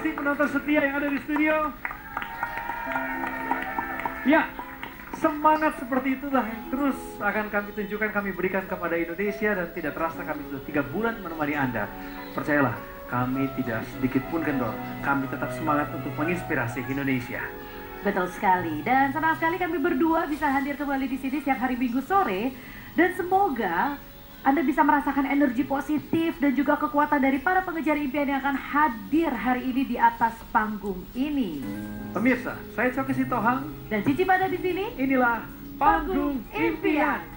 kasih penonton setia yang ada di studio. Ya, semangat seperti itulah yang terus akan kami tunjukkan, kami berikan kepada Indonesia, dan tidak terasa kami sudah 3 bulan menemani Anda. Percayalah, kami tidak sedikit pun kendor. Kami tetap semangat untuk menginspirasi Indonesia. Betul sekali. Dan senang sekali kami berdua bisa hadir kembali di sini setiap hari Minggu sore. Dan semoga Anda bisa merasakan energi positif dan juga kekuatan dari para pengejar impian yang akan hadir hari ini di atas panggung ini. Pemirsa, saya Coki Sitohang Dan Cici pada di sini. Inilah Panggung Impian.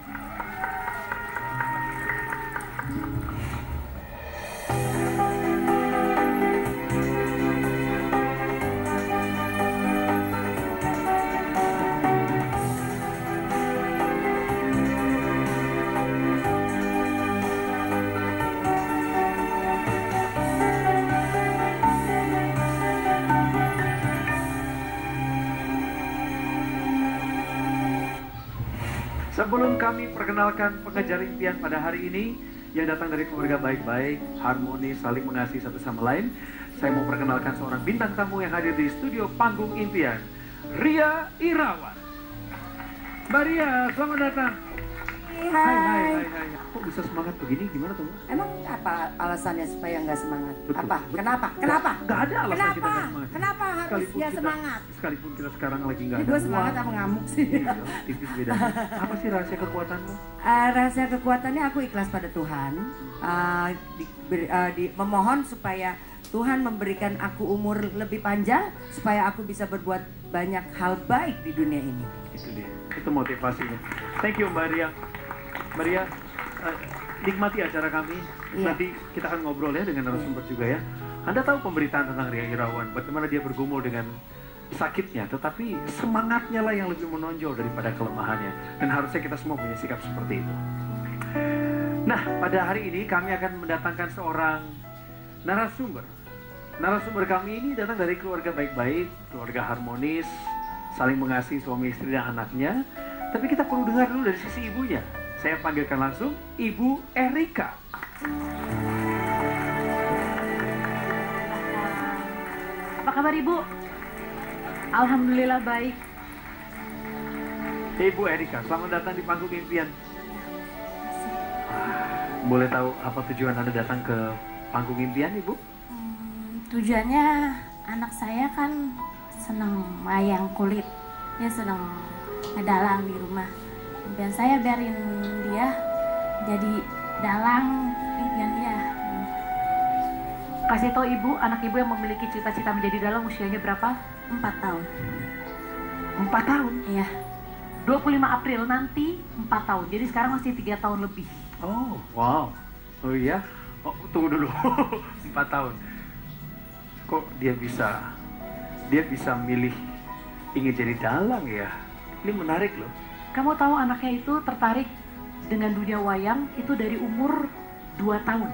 Sebelum kami perkenalkan pengejar impian pada hari ini yang datang dari keluarga baik-baik, harmonis, saling mengasihi satu sama lain, saya mau perkenalkan seorang bintang tamu yang hadir di studio Panggung Impian, Ria Irawan. Mbak Ria, selamat datang. Hai. Kok bisa semangat begini? Gimana tuh? Emang apa alasannya supaya nggak semangat? Betul, Apa? betul. Kenapa? Nggak ada alasan kita nggak semangat. Kenapa harus dia semangat? Sekalipun kita sekarang lagi nggak ada Gue semangat apa ngamuk sih? Iya, tipis beda. Apa sih rahasia kekuatanmu? Rahasia kekuatannya aku ikhlas pada Tuhan. Memohon supaya Tuhan memberikan aku umur lebih panjang supaya aku bisa berbuat banyak hal baik di dunia ini. Itu dia, itu motivasinya. Thank you Mbak Ria. Mbak Ria, nikmati acara kami. Iya. Nanti kita akan ngobrol ya dengan narasumber juga ya. Anda tahu pemberitaan tentang Ria Irawan, bagaimana dia bergumul dengan sakitnya, tetapi semangatnya lah yang lebih menonjol daripada kelemahannya. Dan harusnya kita semua punya sikap seperti itu. Nah, pada hari ini kami akan mendatangkan seorang narasumber. Narasumber kami ini datang dari keluarga baik-baik, keluarga harmonis, saling mengasihi suami istri dan anaknya. Tapi kita perlu dengar dulu dari sisi ibunya. Saya panggilkan langsung Ibu Erika. Apa kabar Ibu? Alhamdulillah baik. Ibu Erika, selamat datang di Panggung Impian. Boleh tahu apa tujuan Anda datang ke Panggung Impian, Ibu? Tujuannya anak saya kan senang wayang kulit, dia senang ngedalang di rumah. Impian saya biarin dia jadi dalang impian dia. Kasih tahu Ibu, anak Ibu yang memiliki cita-cita menjadi dalang usianya berapa? 4 tahun. 4 tahun? Iya. 25 April nanti 4 tahun. Jadi sekarang masih 3 tahun lebih. Oh, wow. Oh iya? Oh, tunggu dulu. 4 tahun. Kok dia bisa milih ingin jadi dalang ya? Ini menarik loh. Kamu tahu anaknya itu tertarik dengan dunia wayang itu dari umur 2 tahun.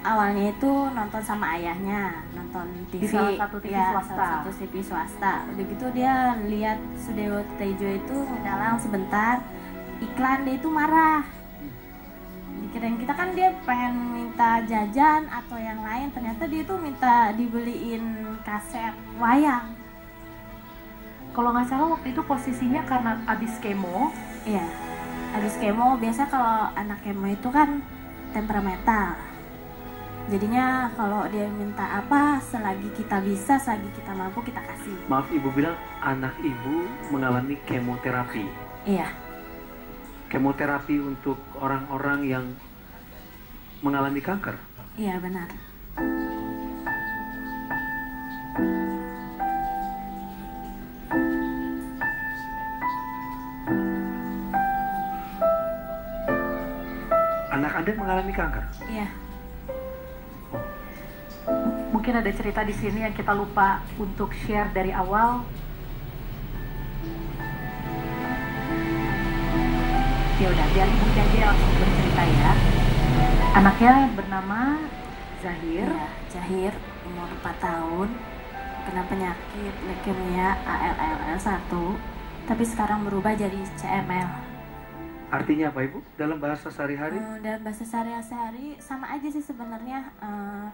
Awalnya itu nonton sama ayahnya, nonton TV, Di salah satu TV swasta. salah satu TV swasta. Udah gitu dia lihat Sudewo Tejo itu dalang sebentar, iklan dia itu marah. Dikirain kita kan dia pengen minta jajan atau yang lain, ternyata dia tuh minta dibeliin kaset wayang. Kalau nggak salah waktu itu posisinya karena abis kemo. Iya, habis kemo biasa kalau anak kemo itu kan temperamental. Jadinya kalau dia minta apa, selagi kita bisa, selagi kita mampu kita kasih. Maaf, Ibu bilang anak Ibu mengalami kemoterapi. Iya. Kemoterapi untuk orang-orang yang mengalami kanker. Iya benar. Anak Anda mengalami kanker? Iya. Mungkin ada cerita di sini yang kita lupa untuk share dari awal. Ya udah, biar ibu aja langsung bercerita ya. Anaknya bernama Zahir. Iya, Zahir umur 4 tahun, kena penyakit leukemia ALL1, tapi sekarang berubah jadi CML. Artinya apa Ibu? Dalam bahasa sehari-hari? Dalam bahasa sehari-hari sama aja sih sebenarnya,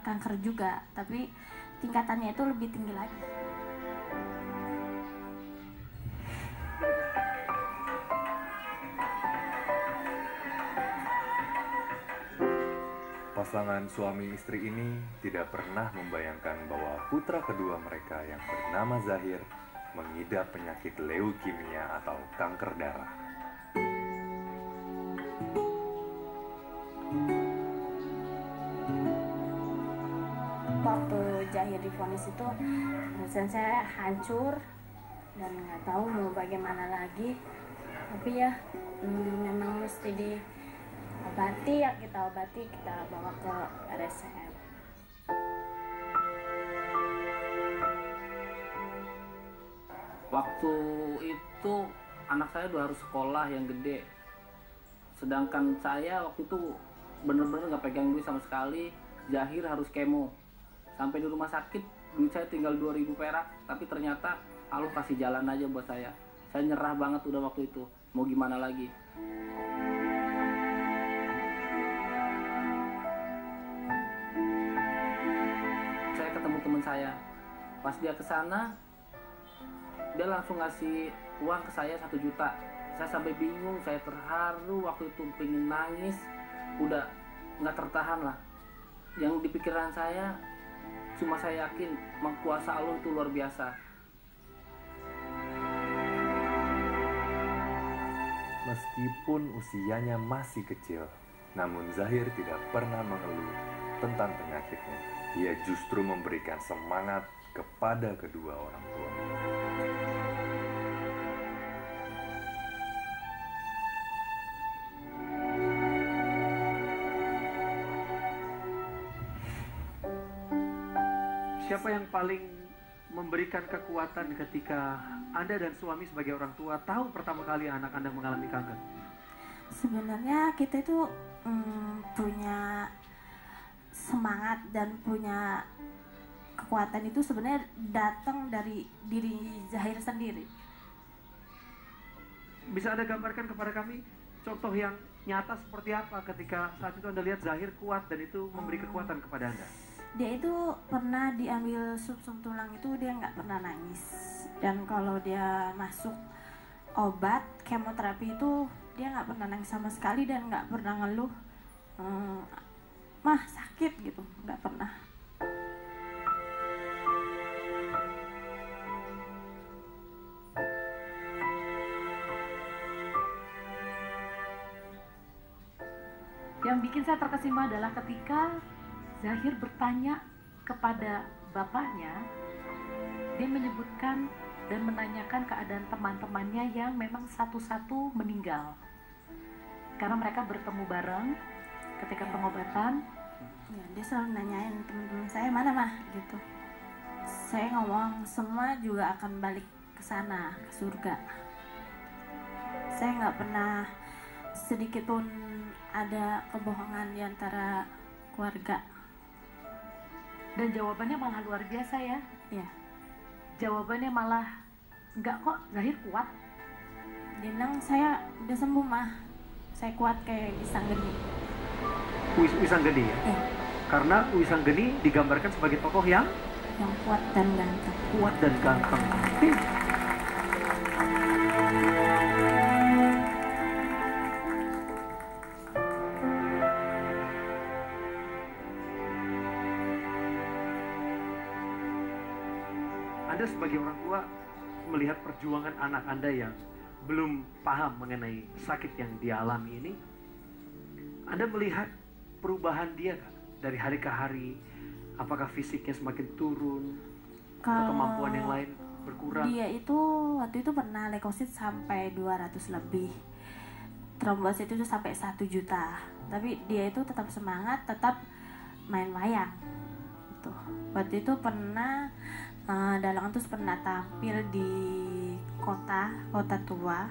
kanker juga, tapi tingkatannya itu lebih tinggi lagi. Pasangan suami istri ini tidak pernah membayangkan bahwa putra kedua mereka yang bernama Zahir mengidap penyakit leukemia atau kanker darah. Waktu Zahir divonis itu, perasaan saya hancur dan nggak tahu mau bagaimana lagi. Tapi ya memang mesti diobati, ya kita obati, kita bawa ke RSCM. Waktu itu anak saya udah harus sekolah yang gede, sedangkan saya waktu itu bener-bener nggak pegang duit sama sekali. Zahir harus kemo, sampai di rumah sakit duit saya tinggal 2.000 perak, tapi ternyata Allah kasih jalan aja buat saya. Saya nyerah banget udah waktu itu, mau gimana lagi. Saya ketemu teman saya, pas dia kesana dia langsung ngasih uang ke saya 1 juta. Saya sampai bingung, saya terharu waktu itu, pengen nangis, udah nggak tertahan lah. Yang di pikiran saya cuma saya yakin kuasa Allah itu luar biasa. Meskipun usianya masih kecil, namun Zahir tidak pernah mengeluh tentang penyakitnya. Ia justru memberikan semangat kepada kedua orang tua. Siapa yang paling memberikan kekuatan ketika Anda dan suami sebagai orang tua tahu pertama kali anak Anda mengalami kanker? Sebenarnya kita itu punya semangat dan punya kekuatan itu sebenarnya datang dari diri Zahir sendiri. Bisa Anda gambarkan kepada kami contoh yang nyata seperti apa ketika saat itu Anda lihat Zahir kuat dan itu memberi kekuatan kepada Anda? Dia itu pernah diambil sum-sum tulang itu dia nggak pernah nangis, dan kalau dia masuk obat kemoterapi itu dia nggak pernah nangis sama sekali dan nggak pernah ngeluh, mah sakit gitu, nggak pernah. Yang bikin saya terkesima adalah ketika Zahir bertanya kepada bapaknya, dia menyebutkan dan menanyakan keadaan teman-temannya yang memang satu-satu meninggal. Karena mereka bertemu bareng ketika pengobatan. Ya, dia selalu nanyain teman-teman saya mana mah gitu. Saya ngomong semua juga akan balik ke sana, ke surga. Saya nggak pernah sedikit pun ada kebohongan di antara keluarga. Dan jawabannya malah luar biasa ya. Ya, Jawabannya malah, enggak kok, Zahir kuat. dia bilang saya udah sembuh mah, saya kuat kayak pisang geni. Wisanggeni ya? Ya, Karena Wisanggeni digambarkan sebagai tokoh yang kuat dan ganteng. kuat dan ganteng. Anda sebagai orang tua melihat perjuangan anak Anda yang belum paham mengenai sakit yang dia alami ini, Anda melihat perubahan dia Kak? Dari hari ke hari, apakah fisiknya semakin turun, atau kemampuan yang lain berkurang? Dia itu waktu itu pernah leukosit sampai 200 lebih, trombosit itu sampai 1 juta, tapi dia itu tetap semangat, tetap main wayang gitu. Waktu itu pernah Dalang Antus pernah tampil di kota tua,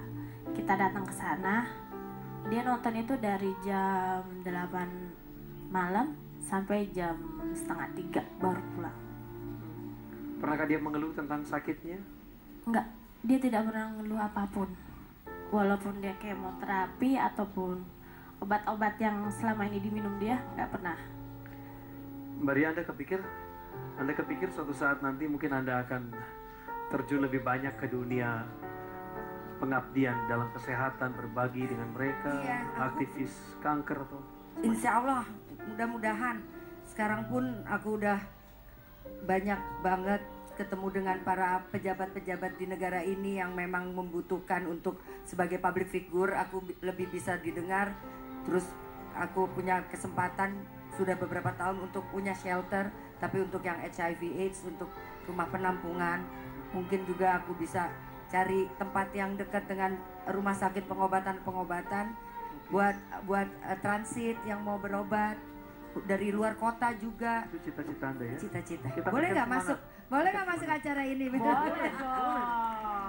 kita datang ke sana, dia nonton itu dari jam 8 malam sampai jam 2:30 baru pulang. Pernahkah dia mengeluh tentang sakitnya? Enggak, dia tidak pernah ngeluh apapun. Walaupun dia kemoterapi ataupun obat-obat yang selama ini diminum dia, nggak pernah. Mbak Ria, Anda kepikir Anda kepikir suatu saat nanti mungkin Anda akan terjun lebih banyak ke dunia pengabdian dalam kesehatan, berbagi dengan mereka, Iya, aktivis kanker atau? Insya Allah, mudah-mudahan. Sekarang pun aku udah banyak banget ketemu dengan para pejabat-pejabat di negara ini yang memang membutuhkan untuk sebagai public figure, aku lebih bisa didengar. Terus aku punya kesempatan sudah beberapa tahun untuk punya shelter, tapi untuk yang HIV/AIDS, untuk rumah penampungan. Mungkin juga aku bisa cari tempat yang dekat dengan rumah sakit pengobatan buat transit yang mau berobat dari luar kota juga. Itu cita-cita Anda ya? Cita-cita. Kita Boleh berikan nggak masuk? Boleh nggak masuk acara ini? Boleh dong.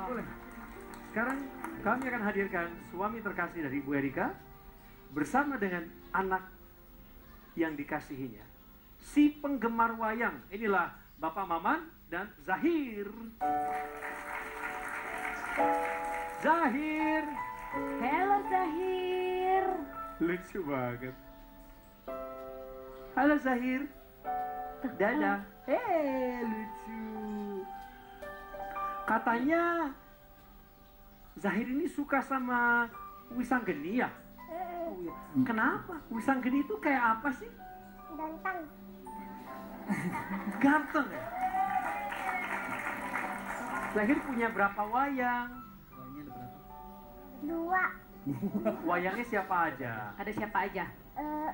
Boleh. Sekarang kami akan hadirkan suami terkasih dari Ibu Erika bersama dengan anak yang dikasihinya. Si penggemar wayang. Inilah Bapak Maman dan Zahir. Zahir. Halo Zahir. Lucu banget. Halo Zahir. Dadah. Lucu. Katanya Zahir ini suka sama Wisanggeni ya? Oh, iya. Kenapa? Wisanggeni itu kayak apa sih? Ganteng. Ganteng ya? Zahir punya berapa wayang? Wayangnya ada berapa? 2. Wayangnya siapa aja? Ada siapa aja?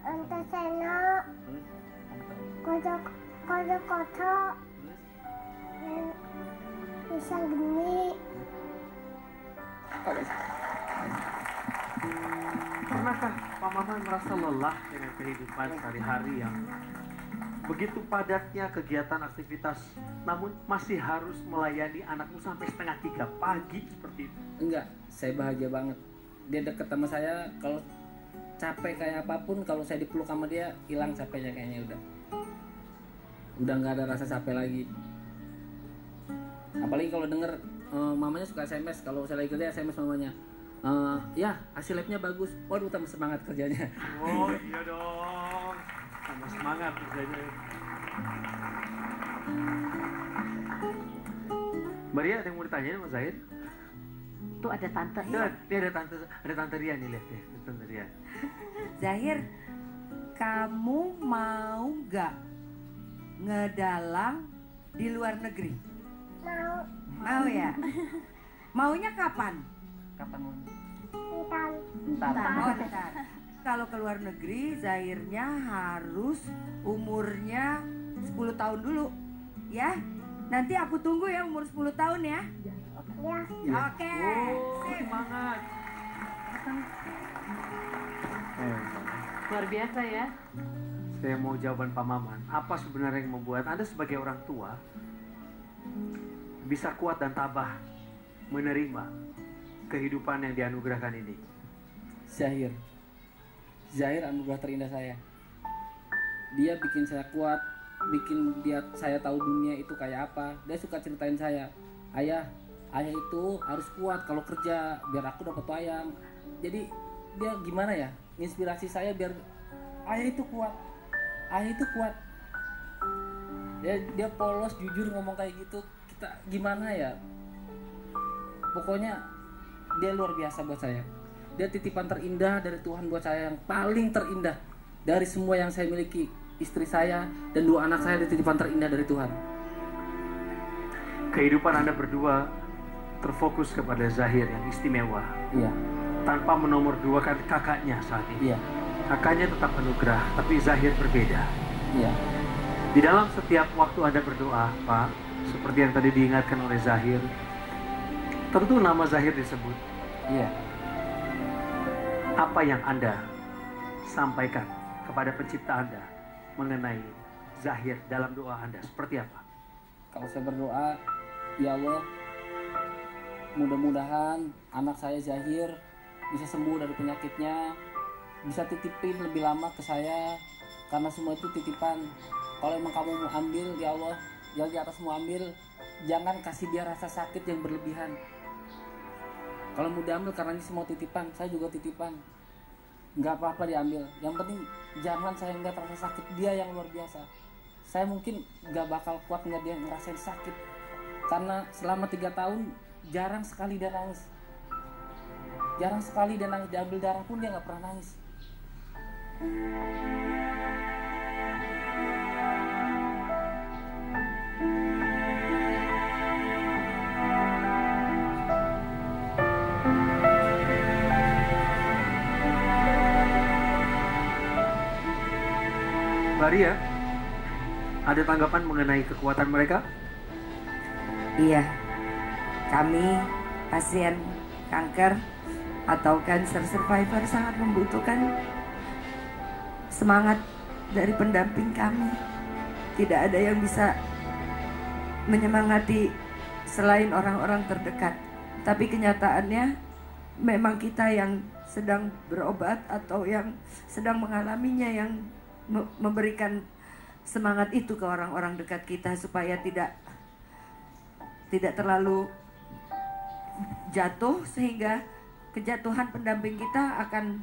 Antasena. Terus? Kodo-kodo. Dan pisang geni. Pernahkah Pak Maman merasa lelah dengan kehidupan sehari-hari yang begitu padatnya kegiatan aktivitas, namun masih harus melayani anakmu sampai 2:30 pagi seperti itu? Enggak, saya bahagia banget. Dia deket sama saya, kalau capek kayak apapun, kalau saya dipeluk sama dia, hilang capeknya kayaknya udah nggak ada rasa capek lagi. Apalagi kalau denger mamanya suka SMS, kalau saya lagi kerja SMS mamanya, ya hasil labnya bagus, waduh tambah semangat kerjanya. Oh iya dong, sama semangat kerjanya. Maria, ada yang mau ditanyain sama Zahir? Tuh ada tante. Dia ada tante Ria nih, lihat deh, tante Ria. Zahir, kamu mau nggak ngedalang di luar negeri? Mau. Mau ya? Maunya kapan? Kapan mau? Entar. Oh, ntar. Kalau ke luar negeri, Zahirnya harus umurnya 10 tahun dulu, ya. Nanti aku tunggu ya umur 10 tahun ya. Ya. Oke. Oh, Sip. semangat. Luar biasa ya. Saya mau jawaban Pak Maman. Apa sebenarnya yang membuat Anda sebagai orang tua bisa kuat dan tabah menerima kehidupan yang dianugerahkan ini? Zahir anugerah terindah saya. Dia bikin saya kuat, bikin saya tahu dunia itu kayak apa. Dia suka ceritain saya, ayah itu harus kuat kalau kerja biar aku dapat wayang. Jadi dia gimana ya, inspirasi saya biar ayah itu kuat. Dia polos, jujur ngomong kayak gitu. Kita gimana ya? Pokoknya dia luar biasa buat saya. Dia titipan terindah dari Tuhan buat saya, yang paling terindah dari semua yang saya miliki. Istri saya dan 2 anak saya titipan terindah dari Tuhan. Kehidupan Anda berdua terfokus kepada Zahir yang istimewa, Iya, tanpa menomor 2kan kakaknya saat ini. iya, Kakaknya tetap anugerah, tapi Zahir berbeda. iya. Di dalam setiap waktu Anda berdoa, Pak, seperti yang tadi diingatkan oleh Zahir, tentu nama Zahir disebut. Iya. Apa yang Anda sampaikan kepada pencipta Anda mengenai Zahir dalam doa Anda seperti apa? Kalau saya berdoa, ya Allah, mudah-mudahan anak saya Zahir bisa sembuh dari penyakitnya, bisa titipin lebih lama ke saya, karena semua itu titipan. Kalau emang kamu mau ambil, ya Allah, yang di atas mau ambil, jangan kasih dia rasa sakit yang berlebihan. Kalau mau diambil karena ini semua titipan, saya juga titipan, nggak apa-apa diambil. Yang penting jangan saya nggak terasa sakit dia yang luar biasa. saya mungkin gak bakal kuat nggak dia ngerasain sakit, karena selama 3 tahun jarang sekali dia nangis, diambil darah pun dia nggak pernah nangis. Maria, ada tanggapan mengenai kekuatan mereka? Iya, kami pasien kanker atau cancer survivor sangat membutuhkan semangat dari pendamping kami. Tidak ada yang bisa menyemangati selain orang-orang terdekat. Tapi kenyataannya memang kita yang sedang berobat atau yang sedang mengalaminya yang memberikan semangat itu ke orang-orang dekat kita supaya tidak terlalu jatuh, sehingga kejatuhan pendamping kita akan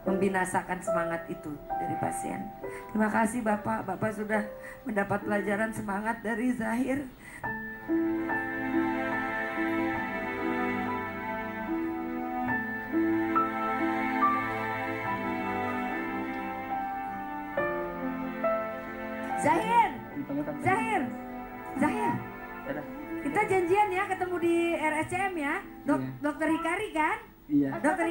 membinasakan semangat itu dari pasien. Terima kasih Bapak sudah mendapat pelajaran semangat dari Zahir. Zahir, kita janjian ya ketemu di RSCM ya, Dokter Hikari kan? Iya. Dokter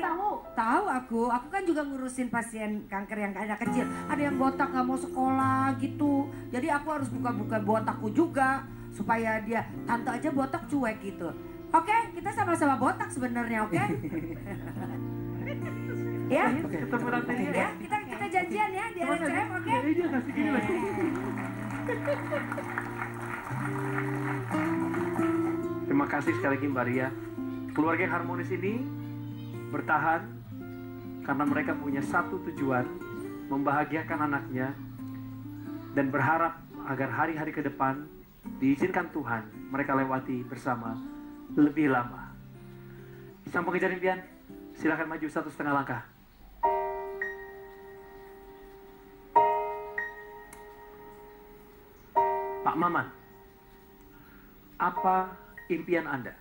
tahu aku kan juga ngurusin pasien kanker yang anak kecil. Ada yang botak nggak mau sekolah gitu, jadi aku harus buka-buka botakku juga supaya dia tante aja botak cuek gitu. Oke, kita sama-sama botak sebenarnya, oke? Ya, Ketemu tante ya, kita janjian ya di RSCM, oke? Dia kasih gini lagi. Terima kasih sekali lagi Mbak Ria. Keluarga yang harmonis ini bertahan karena mereka punya satu tujuan, membahagiakan anaknya, dan berharap agar hari-hari ke depan diizinkan Tuhan mereka lewati bersama lebih lama. Sang pengejar impian, silakan maju 1,5 langkah. Pak Maman, apa impian Anda?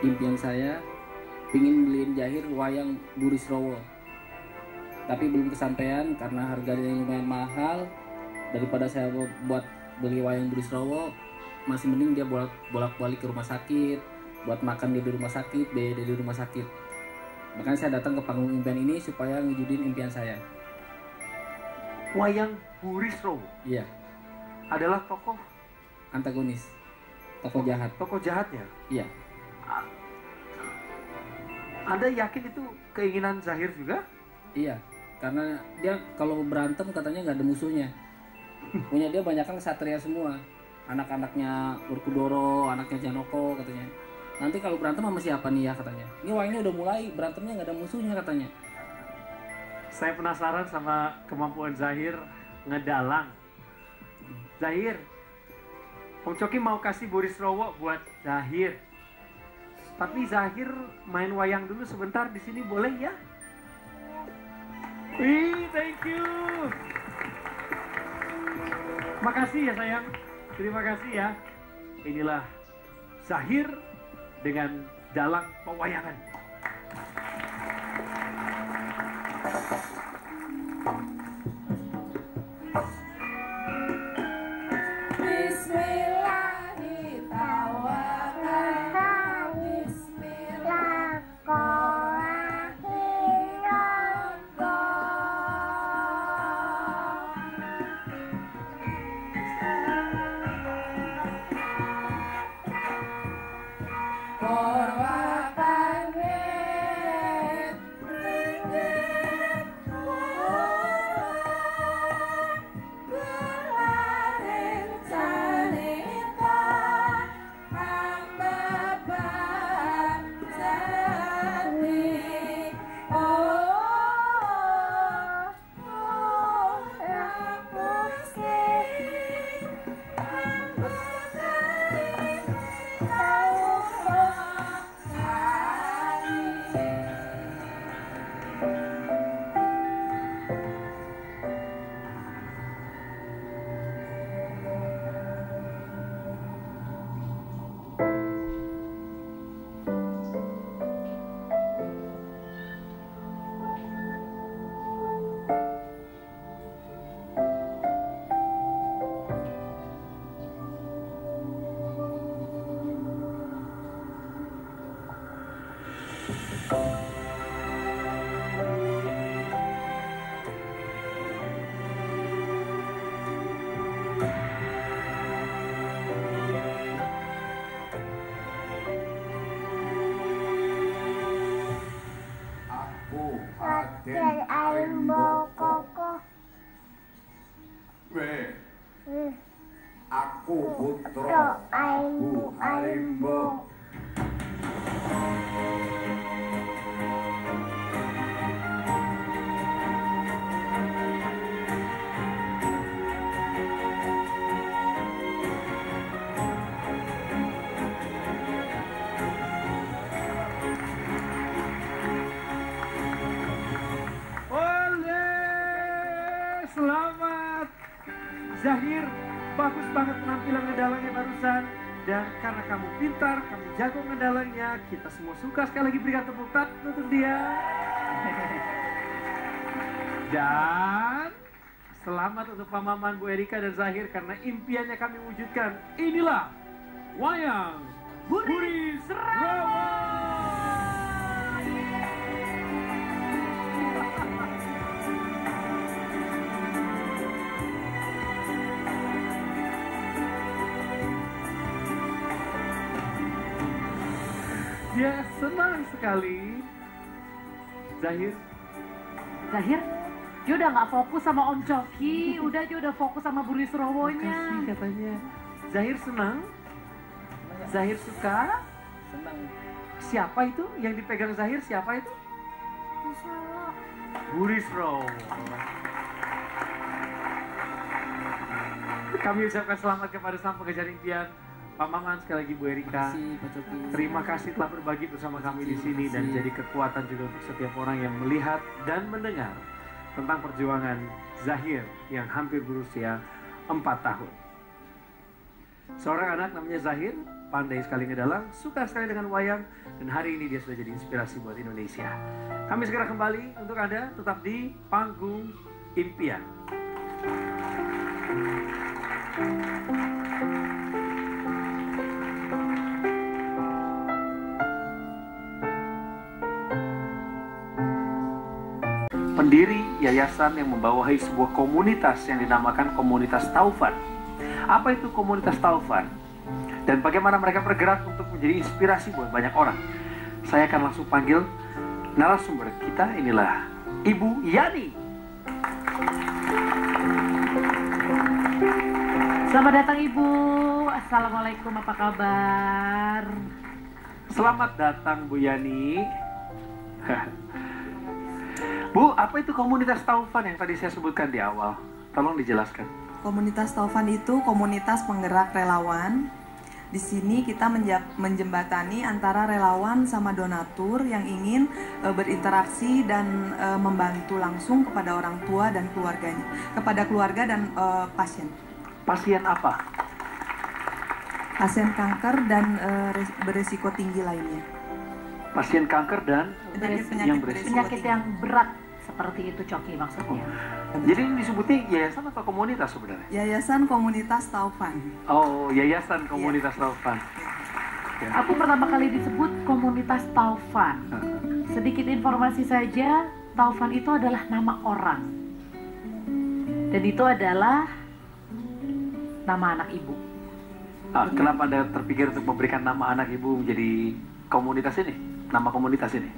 Impian saya ingin beliin Zahir wayang Burisrawa, tapi belum kesampaian karena harganya lumayan mahal. Daripada saya buat beli wayang Burisrawa, masih mending dia bolak-balik ke rumah sakit, buat makan dia di rumah sakit, biaya dia di rumah sakit. Makanya saya datang ke panggung impian ini supaya ngewujudin impian saya. Wayang Burisrawa? Iya. Adalah tokoh Antagonis, tokoh jahat. Tokoh jahatnya? Iya. Anda yakin itu keinginan Zahir juga? Iya, karena dia kalau berantem katanya nggak ada musuhnya. Punya dia banyak kan kesatria semua. Anak-anaknya Urkudoro, anaknya Janoko katanya. Nanti kalau berantem sama siapa nih ya katanya. Ini wayangnya udah mulai, berantemnya nggak ada musuhnya katanya. Saya penasaran sama kemampuan Zahir ngedalang. Zahir, Om Coki mau kasih Burisrawa buat Zahir. Tapi Zahir main wayang dulu sebentar di sini, boleh ya? Wih, thank you. Makasih ya sayang. Terima kasih ya. Inilah Zahir dengan dalang pewayangan. Aku putra Bu Harimbo. Selamat Zahir, bagus banget penampilan ngedalangnya barusan. Dan karena kamu pintar, kamu jago ngedalangnya, kita semua suka. Sekali lagi berikan tepuk tangan untuk dia. Dan selamat untuk Pak Maman, Bu Erika, dan Zahir karena impiannya kami wujudkan. Inilah wayang Buri Serawan. Dia senang sekali. Zahir, dia udah nggak fokus sama Om Coki, dia udah fokus sama Buri Serawonya. makasih katanya. Zahir senang? Zahir suka? Senang. Siapa itu yang dipegang Zahir? Siapa itu? Buri Serawan. Kami ucapkan selamat kepada sang pengejar impian Pak Maman, sekali lagi Bu Erika. Terima kasih telah berbagi bersama kami di sini dan jadi kekuatan juga untuk setiap orang yang melihat dan mendengar tentang perjuangan Zahir yang hampir berusia 4 tahun. Seorang anak namanya Zahir, pandai sekali ngedalang, suka sekali dengan wayang, dan hari ini dia sudah jadi inspirasi buat Indonesia. Kami segera kembali untuk Anda, tetap di Panggung Impian. Pendiri yayasan yang membawahi sebuah komunitas yang dinamakan Komunitas Taufan. Apa itu Komunitas Taufan? Dan bagaimana mereka bergerak untuk menjadi inspirasi buat banyak orang? Saya akan langsung panggil narasumber kita. Inilah Ibu Yani. Selamat datang Ibu. Assalamualaikum, apa kabar? Selamat datang Bu Yani. Bu, apa itu Komunitas Taufan yang tadi saya sebutkan di awal? Tolong dijelaskan. Komunitas Taufan itu komunitas penggerak relawan. Di sini kita menjembatani antara relawan sama donatur yang ingin berinteraksi dan membantu langsung kepada orang tua dan keluarganya, kepada keluarga dan pasien. Pasien apa? Pasien kanker dan beresiko tinggi lainnya. Pasien kanker dan penyakit yang berat seperti itu, Coki, maksudnya. Jadi ini disebutnya yayasan atau komunitas sebenarnya? Yayasan Komunitas Taufan. Oh, Yayasan Komunitas Taufan. Ya. Aku pertama kali disebut Komunitas Taufan. Sedikit informasi saja, Taufan itu adalah nama orang. Dan itu adalah nama anak ibu. Kenapa Anda terpikir untuk memberikan nama anak ibu menjadi komunitas ini? Nama komunitas ini?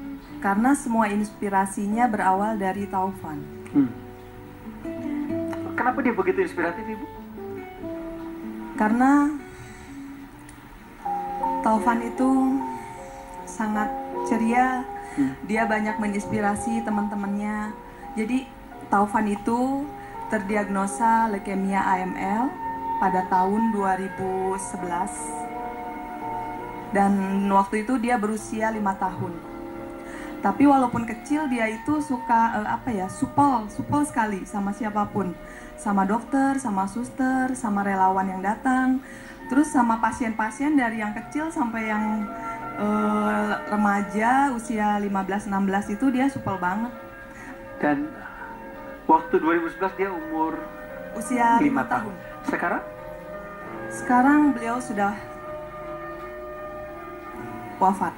Karena semua inspirasinya berawal dari Taufan. Kenapa dia begitu inspiratif, Ibu? Karena Taufan itu sangat ceria, dia banyak menginspirasi teman-temannya. Jadi Taufan itu terdiagnosa leukemia AML pada tahun 2011. Dan waktu itu dia berusia 5 tahun. Tapi walaupun kecil dia itu suka supel sekali sama siapapun, sama dokter, sama suster, sama relawan yang datang, terus sama pasien-pasien dari yang kecil sampai yang remaja usia 15-16 itu dia supel banget. Dan waktu 2011 dia umur usia 5 tahun. Sekarang? Sekarang beliau sudah wafat.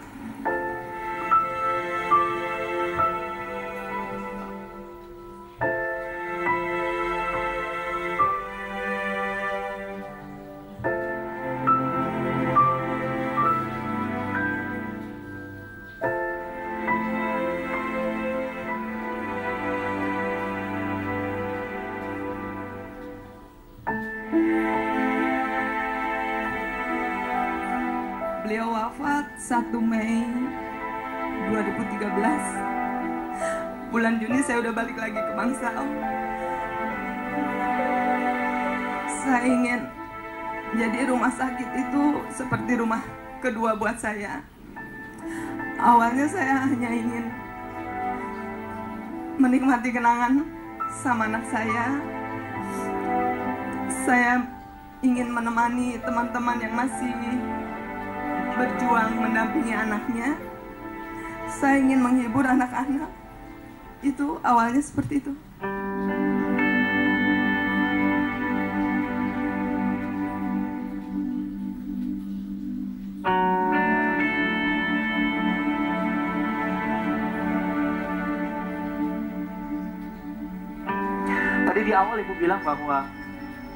beliau wafat 1 Mei 2013. Bulan Juni saya udah balik lagi ke Bangsal. Saya ingin jadi rumah sakit itu seperti rumah kedua buat saya. Awalnya saya hanya ingin menikmati kenangan sama anak saya. Saya ingin menemani teman-teman yang masih berjuang mendampingi anaknya. Saya ingin menghibur anak-anak. Itu awalnya seperti itu. Tadi di awal Ibu bilang bahwa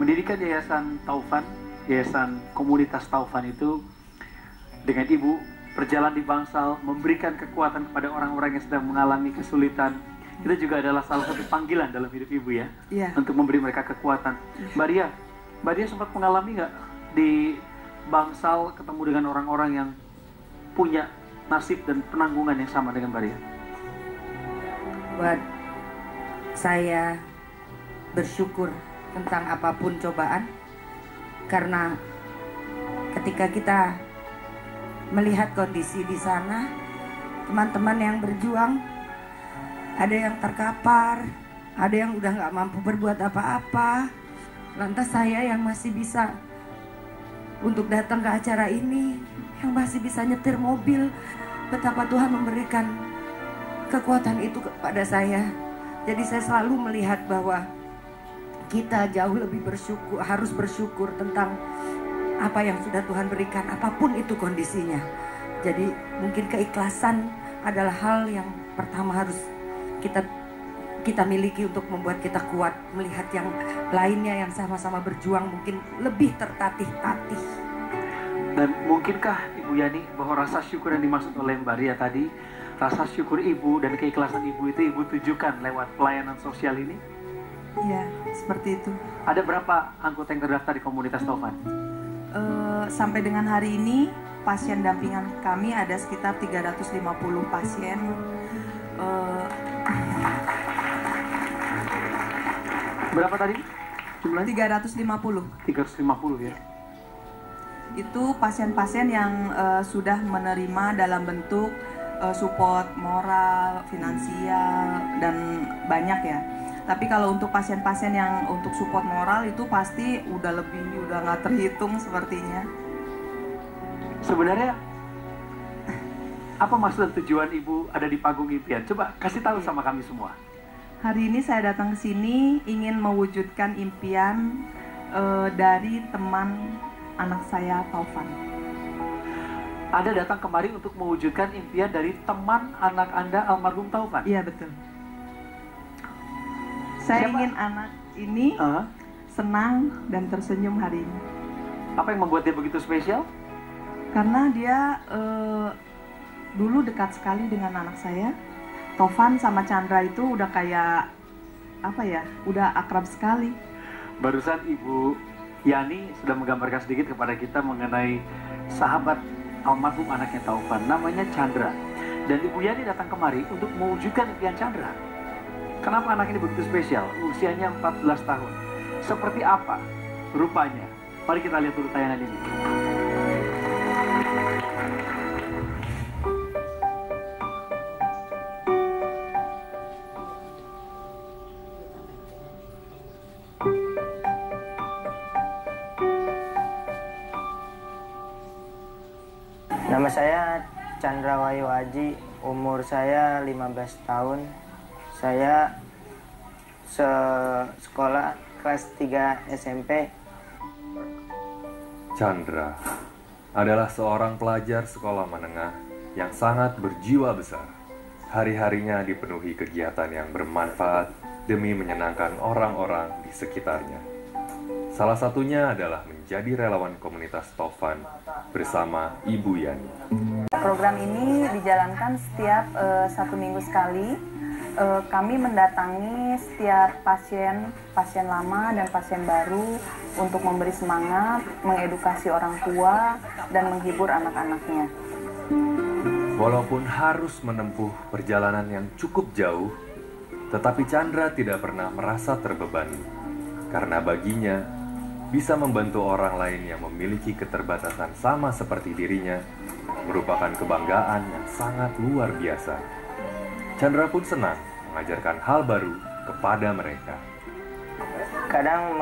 mendirikan Yayasan Taufan, Yayasan Komunitas Taufan itu dengan Ibu berjalan di Bangsal, memberikan kekuatan kepada orang-orang yang sedang mengalami kesulitan. Itu juga adalah salah satu panggilan dalam hidup Ibu ya, untuk memberi mereka kekuatan. Mbak Dia sempat mengalami nggak di Bangsal ketemu dengan orang-orang yang punya nasib dan penanggungan yang sama dengan Mbak Dia? Buat saya bersyukur tentang apapun cobaan, karena ketika kita melihat kondisi di sana, teman-teman yang berjuang, ada yang terkapar, ada yang udah nggak mampu berbuat apa-apa. Lantas saya yang masih bisa untuk datang ke acara ini, yang masih bisa nyetir mobil, betapa Tuhan memberikan kekuatan itu kepada saya. Jadi saya selalu melihat bahwa kita jauh lebih bersyukur, harus bersyukur tentang apa yang sudah Tuhan berikan, apapun itu kondisinya. Jadi mungkin keikhlasan adalah hal yang pertama harus kita miliki untuk membuat kita kuat. Melihat yang lainnya yang sama-sama berjuang mungkin lebih tertatih-tatih. Dan mungkinkah Ibu Yani bahwa rasa syukur yang dimaksud oleh Mbak Ria tadi, rasa syukur Ibu dan keikhlasan Ibu itu Ibu tujukan lewat pelayanan sosial ini? Iya, seperti itu. Ada berapa anggota yang terdaftar di komunitas Taufan? Sampai dengan hari ini pasien dampingan kami ada sekitar 350 pasien. Berapa tadi jumlahnya? 350. 350 ya. Itu pasien-pasien yang sudah menerima dalam bentuk support moral, finansial, dan banyak ya. Tapi kalau untuk pasien-pasien yang untuk support moral itu pasti udah nggak terhitung sepertinya. Sebenarnya apa maksud dan tujuan Ibu ada di panggung impian? Coba kasih tahu sama kami semua. Hari ini saya datang ke sini ingin mewujudkan impian dari teman anak saya, Taufan. Anda datang kemari untuk mewujudkan impian dari teman anak Anda, almarhum Taufan? Iya, betul. Saya ingin anak ini senang dan tersenyum hari ini. Apa yang membuat dia begitu spesial? Karena dia dulu dekat sekali dengan anak saya. Taufan sama Chandra itu udah kayak apa ya, udah akrab sekali. Barusan Ibu Yani sudah menggambarkan sedikit kepada kita mengenai sahabat almarhum anaknya Taufan, namanya Chandra. Dan Ibu Yani datang kemari untuk mewujudkan impian Chandra. Kenapa anak ini begitu spesial? Usianya 14 tahun. Seperti apa rupanya? Mari kita lihat dulu tayangan ini. Nama saya Chandra Wahyu Aji, umur saya 15 tahun. Saya sekolah kelas 3 SMP. Chandra adalah seorang pelajar sekolah menengah yang sangat berjiwa besar. Hari-harinya dipenuhi kegiatan yang bermanfaat demi menyenangkan orang-orang di sekitarnya. Salah satunya adalah menjadi relawan komunitas Taufan bersama Ibu Yani. Program ini dijalankan setiap 1 minggu sekali Kami mendatangi setiap pasien lama dan pasien baru untuk memberi semangat, mengedukasi orang tua, dan menghibur anak-anaknya. Walaupun harus menempuh perjalanan yang cukup jauh, tetapi Chandra tidak pernah merasa terbebani. Karena baginya, bisa membantu orang lain yang memiliki keterbatasan sama seperti dirinya merupakan kebanggaan yang sangat luar biasa. Chandra pun senang mengajarkan hal baru kepada mereka. Kadang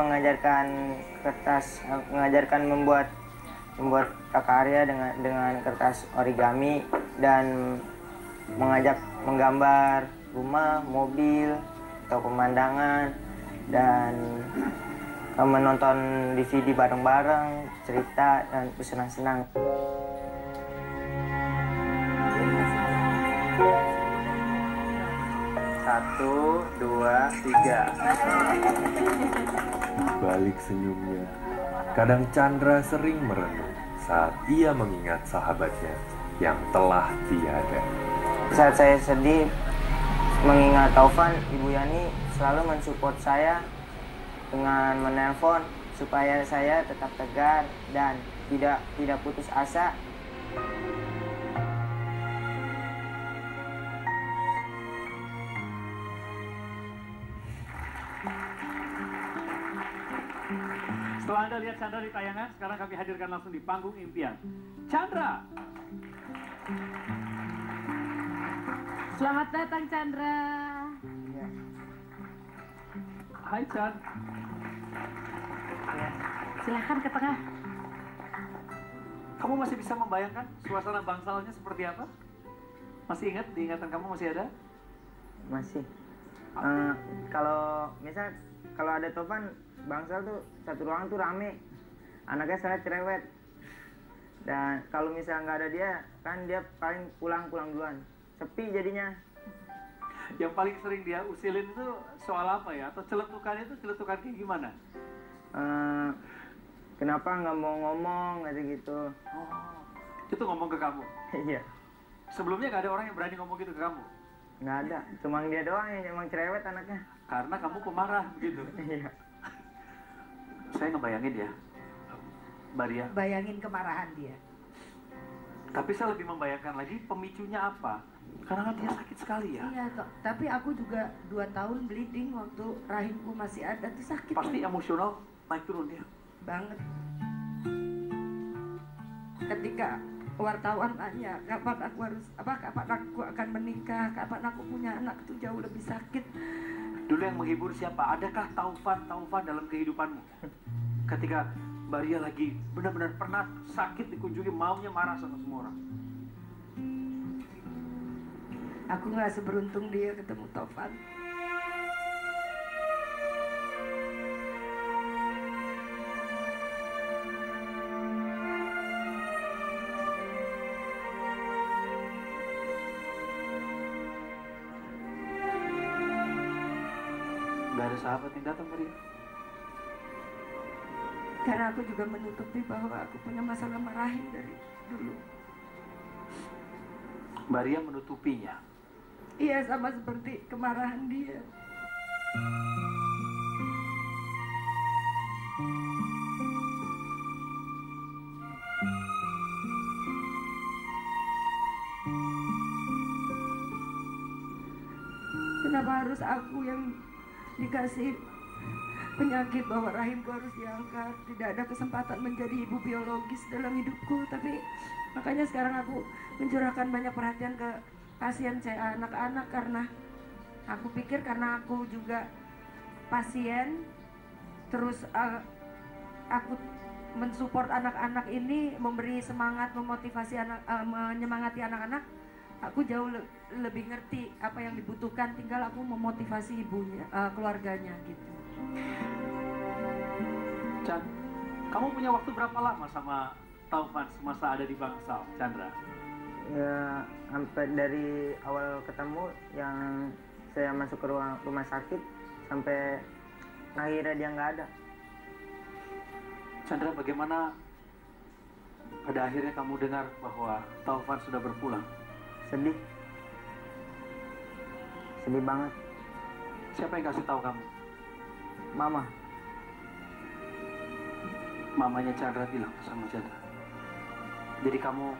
mengajarkan membuat prakarya dengan kertas origami dan mengajak menggambar rumah, mobil, atau pemandangan, dan menonton DVD bareng-bareng, cerita, dan bersenang-senang. Satu, dua, tiga. Balik senyumnya, kadang Chandra sering merenung saat ia mengingat sahabatnya yang telah tiada. Saat saya sedih, mengingat Taufan, Ibu Yani selalu mensupport saya dengan menelpon supaya saya tetap tegar dan tidak putus asa. Setelah Anda lihat Chandra di tayangan, sekarang kami hadirkan langsung di panggung impian. Chandra! Selamat datang Chandra. Hai Chan. Silahkan ke tengah. Kamu masih bisa membayangkan suasana bangsalnya seperti apa? Masih ingat? Di ingatan kamu masih ada? Masih. Kalau ada Taufan, bangsal tuh satu ruangan tuh rame. Anaknya sangat cerewet. Dan kalau misalnya nggak ada dia, kan dia paling pulang duluan. Sepi jadinya. Yang paling sering dia usilin itu soal apa ya? Atau celetukannya itu celetukan kayak gimana? Kenapa nggak mau ngomong gitu? Oh, itu ngomong ke kamu? Iya. Sebelumnya nggak ada orang yang berani ngomong gitu ke kamu? Nggak ada, cuma dia doang yang emang cerewet anaknya. Karena kamu pemarah begitu? Iya. Saya ngebayangin ya, Maria. Bayangin kemarahan dia. Tapi saya lebih membayangkan lagi pemicunya apa? Karena kan dia sakit sekali ya. Iya, tapi aku juga 2 tahun bleeding waktu rahimku masih ada tuh sakit. Pasti emosional naik turun dia. Banget. Ketika wartawan tanya kapan aku akan menikah, kapan aku punya anak, itu jauh lebih sakit. Dulu yang menghibur siapa? Adakah Taufan dalam kehidupanmu? Ketika Maria lagi benar-benar pernah sakit dikunjungi, maunya marah sama semua orang. Aku nggak seberuntung dia ketemu Taufan. Gak ada sahabat yang datang, Maria. Karena aku juga menutupi bahwa aku punya masalah rahim dari dulu. Maria menutupinya. Iya, sama seperti kemarahan dia. Kenapa harus aku yang dikasih penyakit bahwa rahimku harus diangkat? Tidak ada kesempatan menjadi ibu biologis dalam hidupku. Tapi makanya sekarang aku mencurahkan banyak perhatian ke pasien saya, anak-anak, karena aku pikir karena aku juga pasien, terus aku mensupport anak-anak ini, memberi semangat, memotivasi menyemangati anak-anak. Aku jauh lebih ngerti apa yang dibutuhkan, tinggal aku memotivasi ibunya, keluarganya gitu. Chan, kamu punya waktu berapa lama sama Taufan semasa ada di Bangsal, Chandra? Ya, sampai dari awal ketemu yang saya masuk ke rumah sakit sampai akhirnya dia nggak ada. Chandra, bagaimana pada akhirnya kamu dengar bahwa Taufan sudah berpulang? Sedih sedih banget. Siapa yang kasih tahu kamu? Mama. Mamanya Chandra bilang sama Chandra. Jadi kamu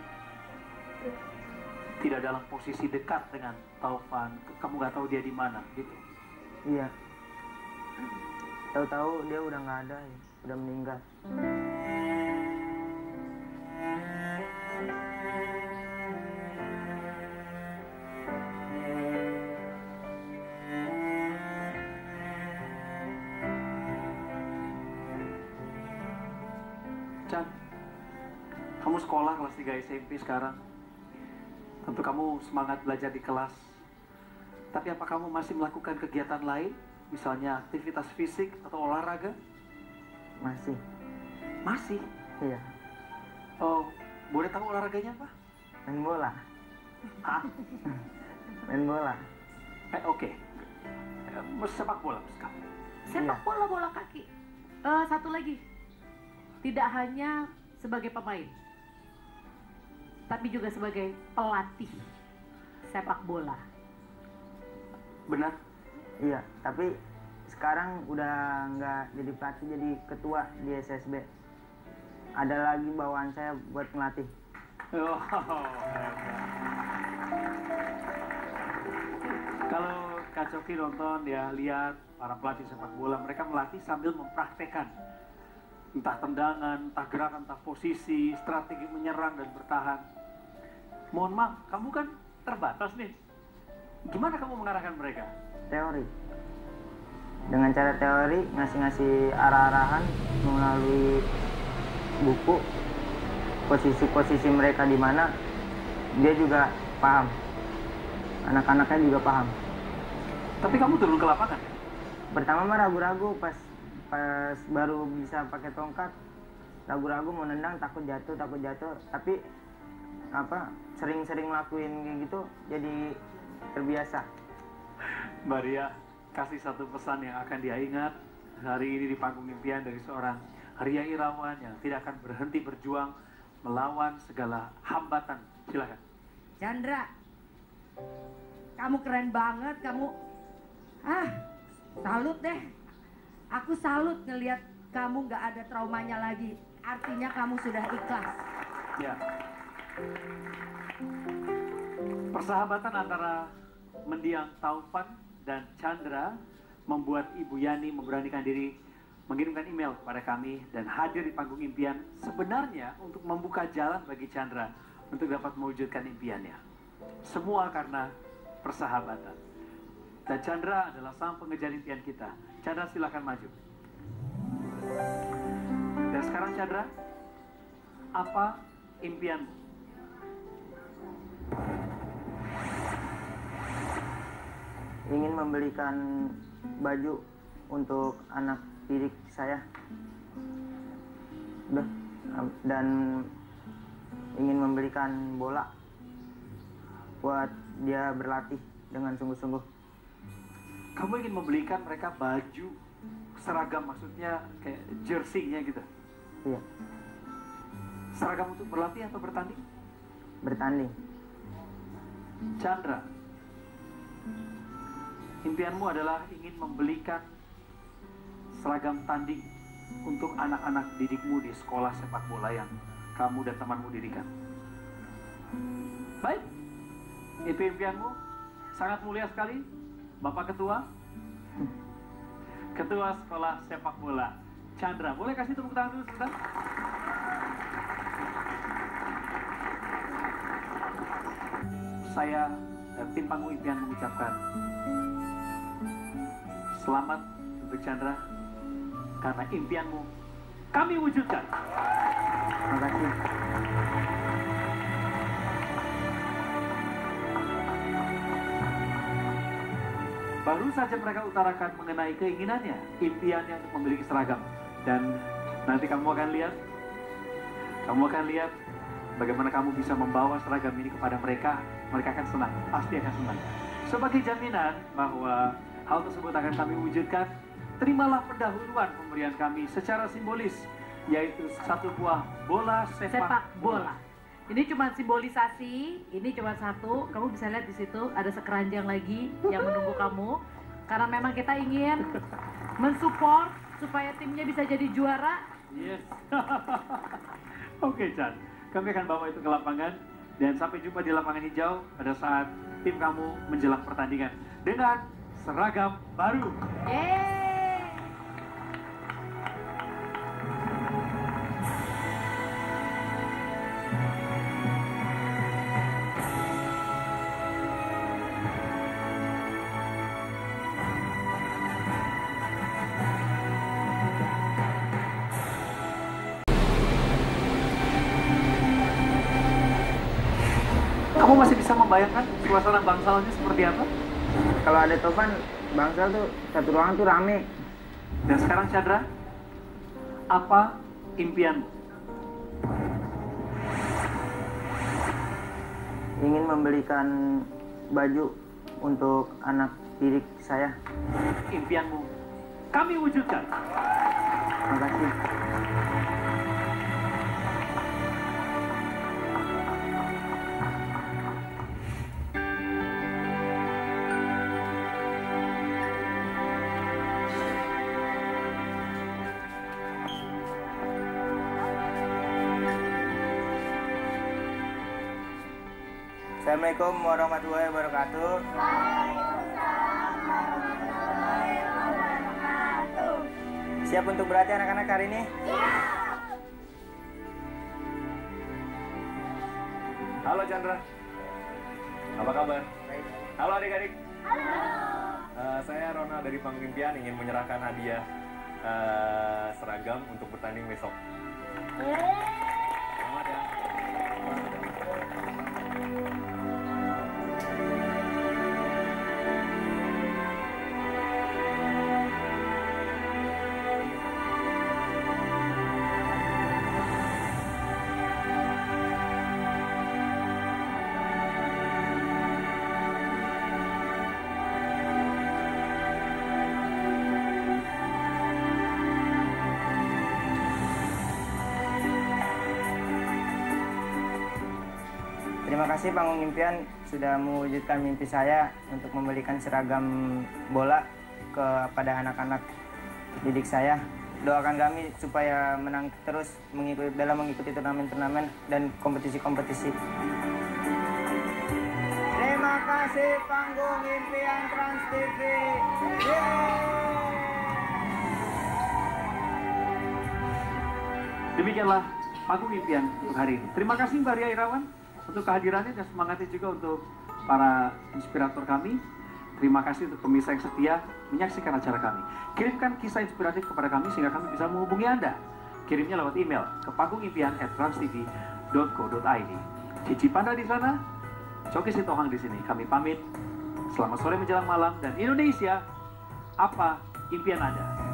tidak dalam posisi dekat dengan Taufan, kamu nggak tahu dia di mana, gitu? Iya. Tahu-tahu dia udah nggak ada, ya. Udah meninggal. Chan, kamu sekolah kelas 3 SMP sekarang. Tentu kamu semangat belajar di kelas. Tapi apa kamu masih melakukan kegiatan lain? Misalnya aktivitas fisik atau olahraga? Masih. Masih? Iya. Oh, boleh tahu olahraganya apa? Main bola. Hah? Main bola. Oke. Sepak bola sekarang. Sepak bola, bola kaki. Satu lagi. Tidak hanya sebagai pemain, tapi juga sebagai pelatih sepak bola. Benar? Iya, tapi sekarang udah nggak jadi pelatih, jadi ketua di SSB. Ada lagi bawaan saya buat ngelatih. Oh, kalau Kak Coki nonton, dia lihat para pelatih sepak bola, mereka melatih sambil mempraktekkan entah tendangan, entah gerakan, entah posisi, strategi menyerang dan bertahan. Mohon maaf, kamu kan terbatas nih. Gimana kamu mengarahkan mereka? Teori. Dengan cara teori, ngasih arah-arahan melalui buku, posisi-posisi mereka di mana, dia juga paham. Anak-anaknya juga paham. Tapi kamu turun ke lapangan? Pertama mah ragu-ragu, pas baru bisa pakai tongkat, ragu-ragu mau nendang, takut jatuh. Tapi sering-sering lakuin kayak gitu, jadi terbiasa. Mbak Ria, kasih satu pesan yang akan dia ingat hari ini di panggung impian dari seorang Ria Irawan yang tidak akan berhenti berjuang melawan segala hambatan. Silakan. Chandra, kamu keren banget, kamu. Salut deh. Aku salut ngelihat kamu nggak ada traumanya lagi. Artinya kamu sudah ikhlas. Ya. Persahabatan antara mendiang Taufan dan Chandra membuat Ibu Yani memberanikan diri mengirimkan email kepada kami dan hadir di panggung impian sebenarnya untuk membuka jalan bagi Chandra untuk dapat mewujudkan impiannya. Semua karena persahabatan. Dan Chandra adalah sang pengejar impian kita. Chandra, silakan maju. Dan sekarang Chandra, apa impianmu? Ingin membelikan baju untuk anak didik saya. Dan ingin membelikan bola buat dia berlatih dengan sungguh-sungguh. Kamu ingin membelikan mereka baju seragam, maksudnya kayak jersey-nya gitu? Iya. Seragam untuk berlatih atau bertanding? Bertanding. Chandra, impianmu adalah ingin membelikan seragam tanding untuk anak-anak didikmu di sekolah sepak bola yang kamu dan temanmu dirikan. Baik, itu impianmu. Sangat mulia sekali, Bapak Ketua. Ketua Sekolah Sepak Bola Chandra. Boleh kasih tepuk tangan dulu sebentar? Saya dan tim panggung impian mengucapkan selamat untuk Chandra karena impianmu kami wujudkan. Terima kasih. Baru saja mereka utarakan mengenai keinginannya, impiannya untuk memiliki seragam. Dan nanti kamu akan lihat bagaimana kamu bisa membawa seragam ini kepada mereka. Mereka akan senang, pasti akan senang. Sebagai jaminan bahwa hal tersebut akan kami wujudkan, terimalah pendahuluan pemberian kami secara simbolis, yaitu satu buah bola sepak bola. Ini cuma simbolisasi, ini cuma satu. Kamu bisa lihat di situ ada sekeranjang lagi yang menunggu kamu. Karena memang kita ingin mensupport supaya timnya bisa jadi juara. Yes. Oke, Chan. Kami akan bawa itu ke lapangan. Dan sampai jumpa di lapangan hijau pada saat tim kamu menjelang pertandingan. Dengan seragam baru. Yeay! Kamu masih bisa membayangkan suasana bangsalnya seperti apa? Kalau ada Tovan, bangsal tuh satu ruangan tuh rame. Dan sekarang Chandra, apa impianmu? Ingin membelikan baju untuk anak didik saya. Impianmu kami wujudkan. Terima kasih. Assalamualaikum warahmatullahi wabarakatuh. Siap untuk berlatih anak-anak hari ini? Halo Chandra. Apa kabar? Baik. Halo adik-adik. Halo. Saya Rona dari Panggung Impian ingin menyerahkan hadiah seragam untuk bertanding besok. Selamat ya. Terima kasih Panggung Impian sudah mewujudkan mimpi saya untuk membelikan seragam bola kepada anak-anak didik saya. Doakan kami supaya menang terus mengikuti turnamen-turnamen dan kompetisi-kompetisi. Terima kasih Panggung Impian Trans TV. Demikianlah Panggung Impian untuk hari ini. Terima kasih Mbak Ria Irawan untuk kehadirannya dan semangatnya juga untuk para inspirator kami. Terima kasih untuk pemirsa yang setia menyaksikan acara kami. Kirimkan kisah inspiratif kepada kami sehingga kami bisa menghubungi Anda. Kirimnya lewat email ke panggungimpian@transtv.co.id. Cici Panda di sana, Coki Sitohang di sini. Kami pamit. Selamat sore menjelang malam dan Indonesia, apa impian Anda?